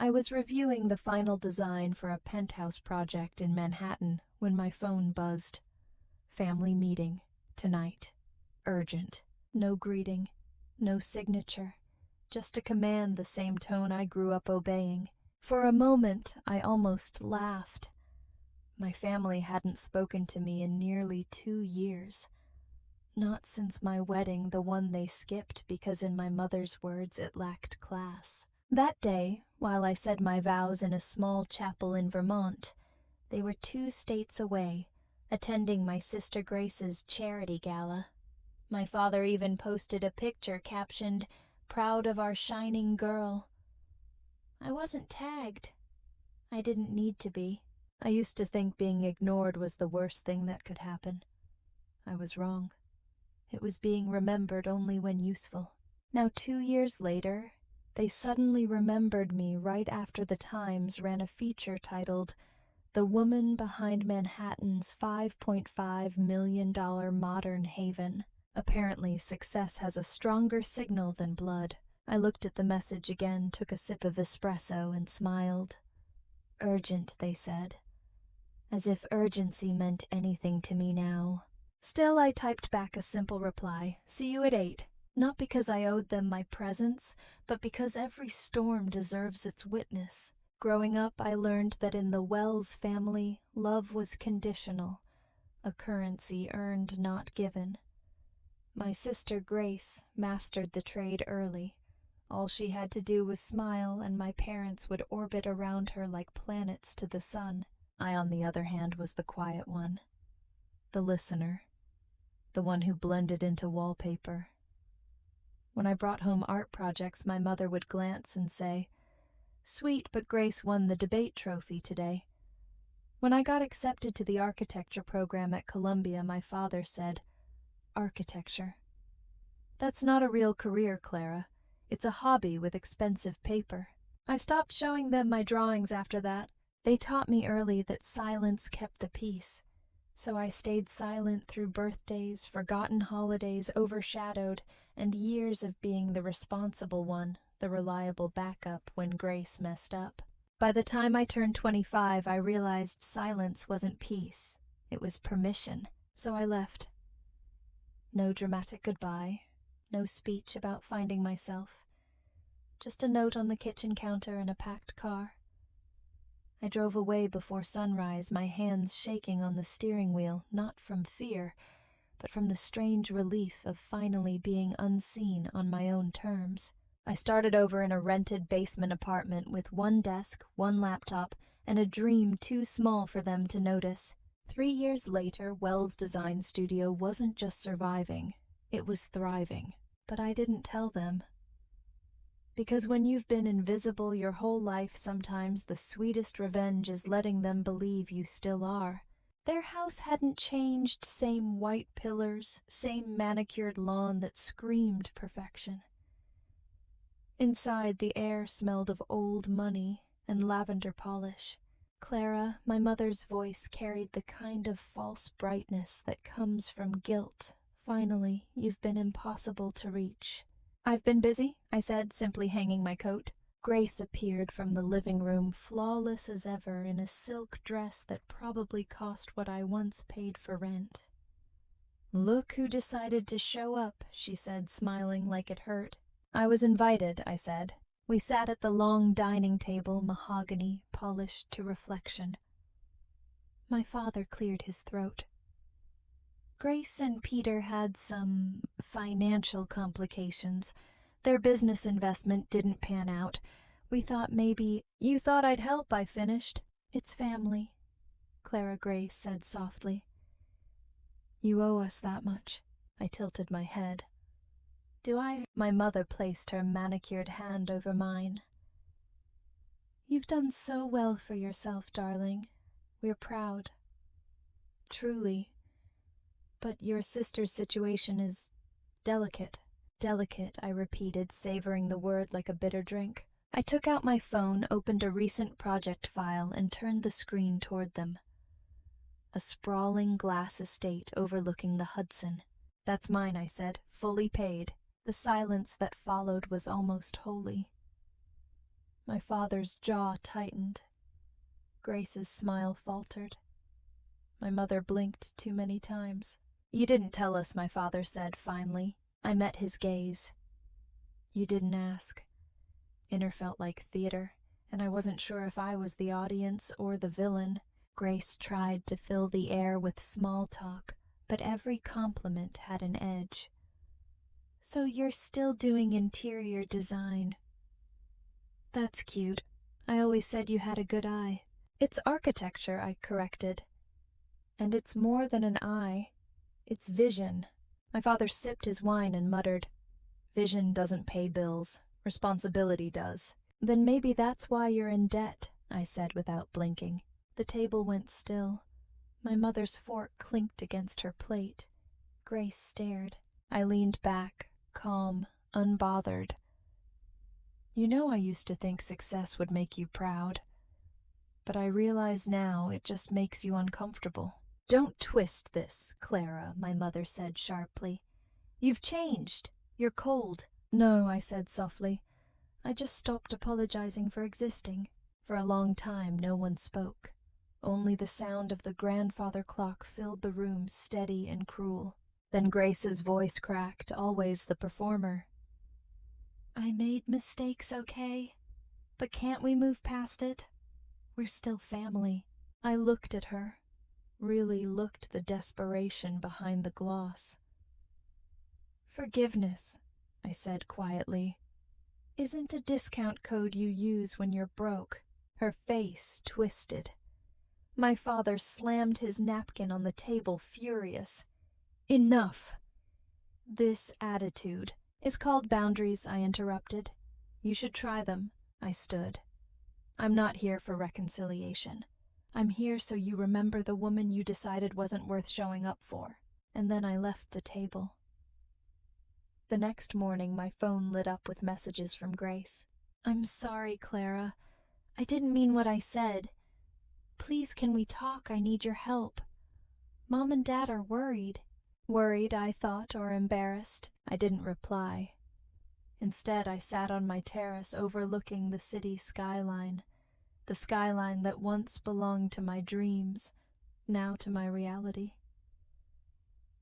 I was reviewing the final design for a penthouse project in Manhattan when my phone buzzed. Family meeting, tonight. Urgent. No greeting. No signature. Just a command the same tone I grew up obeying. For a moment, I almost laughed. My family hadn't spoken to me in nearly 2 years. Not since my wedding, the one they skipped because in my mother's words it lacked class. That day, while I said my vows in a small chapel in Vermont, they were 2 states away, attending my sister Grace's charity gala. My father even posted a picture captioned, "Proud of our shining girl." I wasn't tagged. I didn't need to be. I used to think being ignored was the worst thing that could happen. I was wrong. It was being remembered only when useful. Now 2 years later, they suddenly remembered me right after the Times ran a feature titled, "The Woman Behind Manhattan's $5.5 million Modern Haven." Apparently, success has a stronger signal than blood. I looked at the message again, took a sip of espresso, and smiled. Urgent, they said. As if urgency meant anything to me now. Still, I typed back a simple reply, "See you at 8. Not because I owed them my presence, but because every storm deserves its witness. Growing up, I learned that in the Wells family, love was conditional, a currency earned, not given. My sister Grace mastered the trade early. All she had to do was smile, and my parents would orbit around her like planets to the sun. I, on the other hand, was the quiet one, the listener, the one who blended into wallpaper. When I brought home art projects, my mother would glance and say, "Sweet, but Grace won the debate trophy today." When I got accepted to the architecture program at Columbia, my father said, "Architecture. That's not a real career, Clara. It's a hobby with expensive paper." I stopped showing them my drawings after that. They taught me early that silence kept the peace. So I stayed silent through birthdays, forgotten holidays, overshadowed, and years of being the responsible one, the reliable backup when Grace messed up. By the time I turned 25, I realized silence wasn't peace. It was permission. So I left. No dramatic goodbye, no speech about finding myself. Just a note on the kitchen counter and a packed car. I drove away before sunrise, my hands shaking on the steering wheel, not from fear, but from the strange relief of finally being unseen on my own terms. I started over in a rented basement apartment with 1 desk, 1 laptop, and a dream too small for them to notice. 3 years later, Wells Design Studio wasn't just surviving, it was thriving. But I didn't tell them. Because when you've been invisible your whole life, sometimes the sweetest revenge is letting them believe you still are. Their house hadn't changed, same white pillars, same manicured lawn that screamed perfection. Inside, the air smelled of old money and lavender polish. Clara, my mother's voice, carried the kind of false brightness that comes from guilt. Finally, you've been impossible to reach. "I've been busy," I said, simply hanging my coat. Grace appeared from the living room, flawless as ever, in a silk dress that probably cost what I once paid for rent. "Look who decided to show up," she said, smiling like it hurt. "I was invited," I said. We sat at the long dining table, mahogany, polished to reflection. My father cleared his throat. "Grace and Peter had some financial complications. Their business investment didn't pan out. We thought maybe—" "You thought I'd help," I finished. "It's family," Clara Grace said softly. "You owe us that much." I tilted my head. "Do I?" My mother placed her manicured hand over mine. "You've done so well for yourself, darling. We're proud. Truly. But your sister's situation is delicate." "Delicate," I repeated, savoring the word like a bitter drink. I took out my phone, opened a recent project file, and turned the screen toward them. A sprawling glass estate overlooking the Hudson. "That's mine," I said, "fully paid." The silence that followed was almost holy. My father's jaw tightened. Grace's smile faltered. My mother blinked too many times. "You didn't tell us," my father said finally. I met his gaze. "You didn't ask." Inner felt like theater, and I wasn't sure if I was the audience or the villain. Grace tried to fill the air with small talk, but every compliment had an edge. "So you're still doing interior design." "That's cute. I always said you had a good eye." "It's architecture," I corrected. "And it's more than an eye. It's vision." My father sipped his wine and muttered, "Vision doesn't pay bills. Responsibility does." "Then maybe that's why you're in debt," I said without blinking. The table went still. My mother's fork clinked against her plate. Grace stared. I leaned back, calm, unbothered. "You know, I used to think success would make you proud. But I realize now it just makes you uncomfortable." "Don't twist this, Clara," my mother said sharply. "You've changed. You're cold." "No," I said softly. "I just stopped apologizing for existing." For a long time no one spoke. Only the sound of the grandfather clock filled the room, steady and cruel. Then Grace's voice cracked, always the performer. "I made mistakes, okay? But can't we move past it? We're still family." I looked at her, really looked the desperation behind the gloss. "Forgiveness," I said quietly, "isn't a discount code you use when you're broke." Her face twisted. My father slammed his napkin on the table, furious. "Enough." "This attitude is called boundaries," I interrupted. "You should try them." I stood. "I'm not here for reconciliation. I'm here so you remember the woman you decided wasn't worth showing up for." And then I left the table. The next morning my phone lit up with messages from Grace. "I'm sorry, Clara. I didn't mean what I said. Please, can we talk? I need your help. Mom and Dad are worried." Worried, I thought, or embarrassed. I didn't reply. Instead, I sat on my terrace overlooking the city skyline, the skyline that once belonged to my dreams, now to my reality.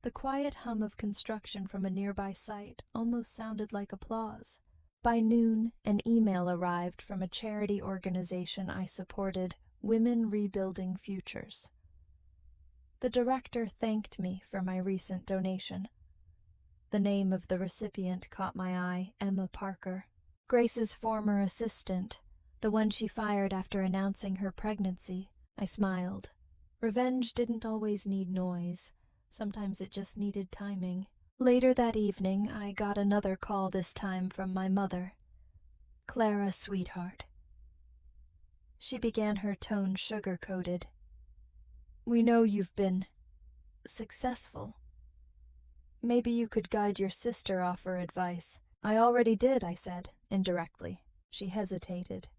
The quiet hum of construction from a nearby site almost sounded like applause. By noon, an email arrived from a charity organization I supported, Women Rebuilding Futures. The director thanked me for my recent donation. The name of the recipient caught my eye, Emma Parker, Grace's former assistant, the one she fired after announcing her pregnancy. I smiled. Revenge didn't always need noise. Sometimes it just needed timing. Later that evening, I got another call, this time from my mother. "Clara, sweetheart." She began, her tone sugar-coated. "We know you've been successful. Maybe you could guide your sister, offer advice." "I already did," I said, indirectly. She hesitated.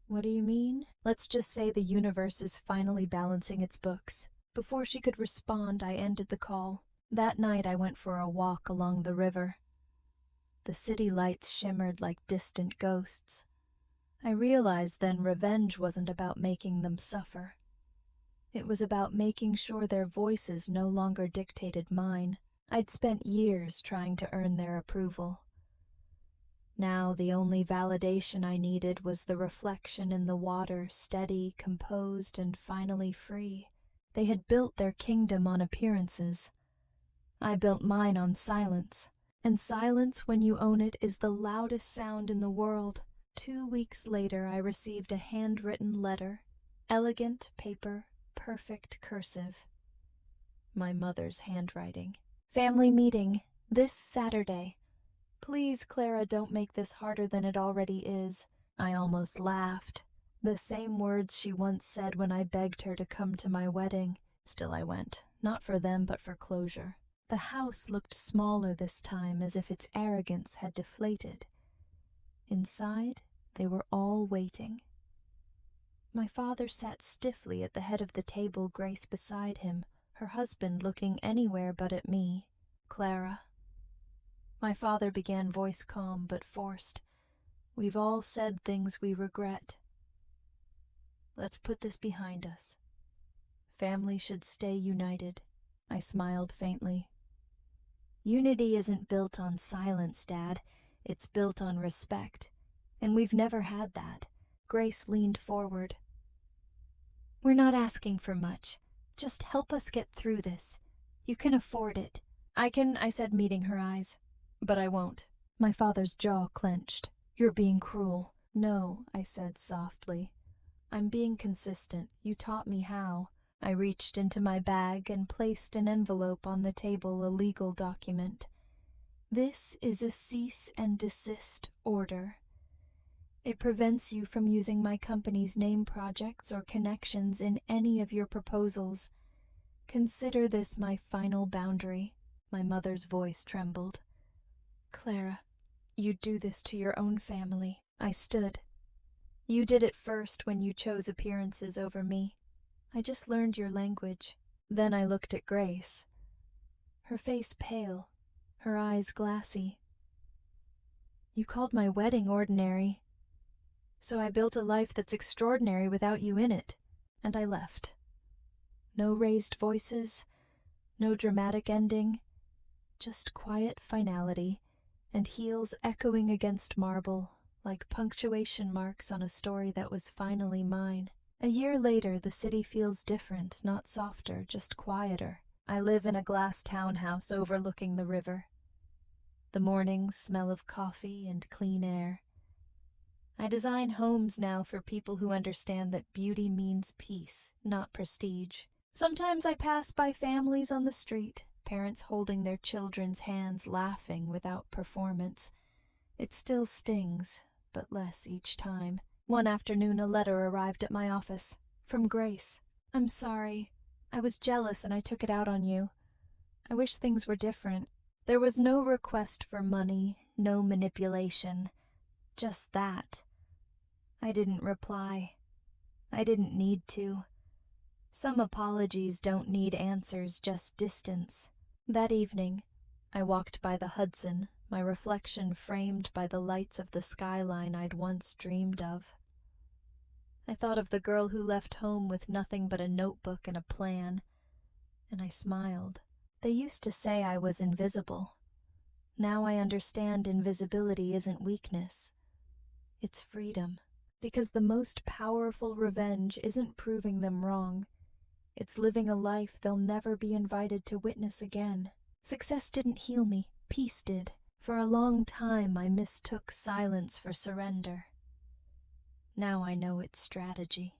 "What do you mean?" "Let's just say the universe is finally balancing its books." Before she could respond, I ended the call. That night I went for a walk along the river. The city lights shimmered like distant ghosts. I realized then revenge wasn't about making them suffer. It was about making sure their voices no longer dictated mine. I'd spent years trying to earn their approval. Now the only validation I needed was the reflection in the water, steady, composed, and finally free. They had built their kingdom on appearances. I built mine on silence. And silence, when you own it, is the loudest sound in the world. 2 weeks later, I received a handwritten letter. Elegant paper, perfect cursive. My mother's handwriting. "Family meeting, this Saturday. Please, Clara, don't make this harder than it already is." I almost laughed. The same words she once said when I begged her to come to my wedding. Still I went, not for them but for closure. The house looked smaller this time, as if its arrogance had deflated. Inside, they were all waiting. My father sat stiffly at the head of the table, Grace beside him, her husband looking anywhere but at me. "Clara." My father began, voice calm but forced. We've all said things we regret. Let's put this behind us. Family should stay united. I smiled faintly. Unity isn't built on silence, Dad. It's built on respect. And we've never had that. Grace leaned forward. We're not asking for much. Just help us get through this. You can afford it. I said, meeting her eyes. But I won't. My father's jaw clenched. You're being cruel. No, I said softly. I'm being consistent. You taught me how. I reached into my bag and placed an envelope on the table, a legal document. This is a cease and desist order. It prevents you from using my company's name, projects, or connections in any of your proposals. Consider this my final boundary. My mother's voice trembled. Clara, you do this to your own family. I stood. You did it first when you chose appearances over me. I just learned your language. Then I looked at Grace. Her face pale, her eyes glassy. You called my wedding ordinary. So I built a life that's extraordinary without you in it, and I left. No raised voices, no dramatic ending, just quiet finality, and heels echoing against marble, like punctuation marks on a story that was finally mine. A year later, the city feels different, not softer, just quieter. I live in a glass townhouse overlooking the river. The mornings smell of coffee and clean air. I design homes now for people who understand that beauty means peace, not prestige. Sometimes I pass by families on the street, parents holding their children's hands, laughing without performance. It still stings, but less each time. One afternoon, a letter arrived at my office. From Grace. I'm sorry. I was jealous and I took it out on you. I wish things were different. There was no request for money, no manipulation. Just that. I didn't reply. I didn't need to. Some apologies don't need answers, just distance. That evening, I walked by the Hudson, my reflection framed by the lights of the skyline I'd once dreamed of. I thought of the girl who left home with nothing but a notebook and a plan, and I smiled. They used to say I was invisible. Now I understand invisibility isn't weakness. It's freedom, because the most powerful revenge isn't proving them wrong. It's living a life they'll never be invited to witness again. Success didn't heal me, peace did. For a long time I mistook silence for surrender. Now I know it's strategy.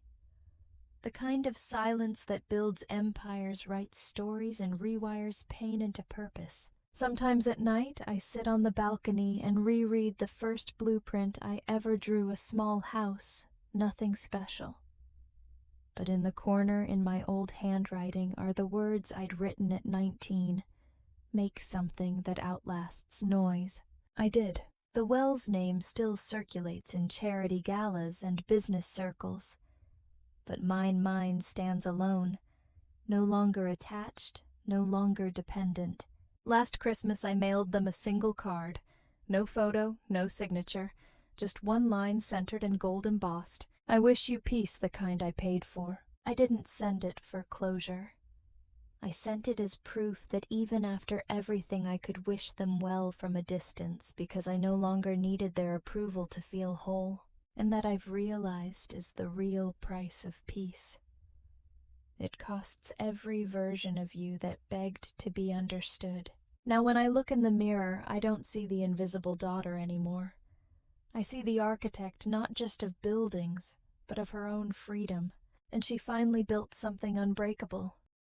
The kind of silence that builds empires, writes stories, and rewires pain into purpose. Sometimes at night I sit on the balcony and reread the first blueprint I ever drew, a small house, nothing special. But in the corner in my old handwriting are the words I'd written at 19. Make something that outlasts noise. I did. The Wells name still circulates in charity galas and business circles. But mine stands alone, no longer attached, no longer dependent. Last Christmas I mailed them a single card. No photo, no signature, just one line centered and gold embossed. I wish you peace, the kind I paid for. I didn't send it for closure. I sent it as proof that even after everything I could wish them well from a distance, because I no longer needed their approval to feel whole, and that I've realized is the real price of peace. It costs every version of you that begged to be understood. Now when I look in the mirror, I don't see the invisible daughter anymore. I see the architect not just of buildings, but of her own freedom, and she finally built something unbreakable.